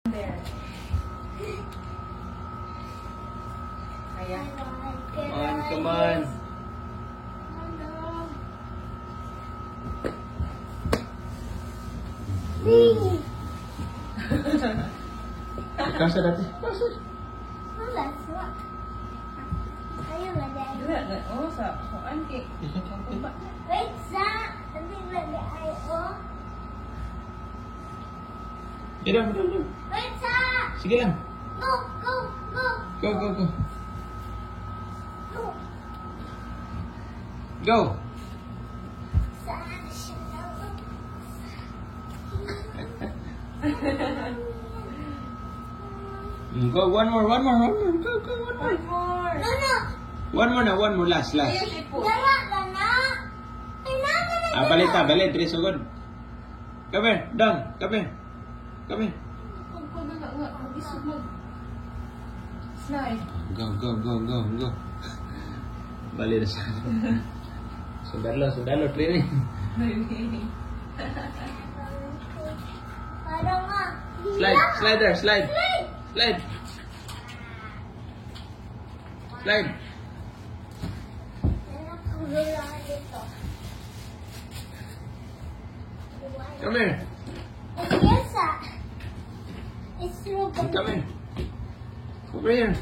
There. Kaya. Come on, come on. Kasha dati. Kasha. Dila na. Oh, sa kuan kay. Wait, sa. Sabi lagi ay, oh. Dito, dito. Wait, sa. Sige lang. Go, go, go. Go, go, go. Go. Go. Sa. Siya. Go, one more. Go, one more. One more. No, no. One more, last. Ayun, ipo. Dala, dala. Kailangan na Balit, 3 sugod. Come here, down, come here. Pagko na nga, mag-isog mag. Slide. Go. Balik na siya. Sundalo, training. Parang nga. Slide. Nakakululaan ito. Come here. Yes, ah. It's so good. Come here. Over here.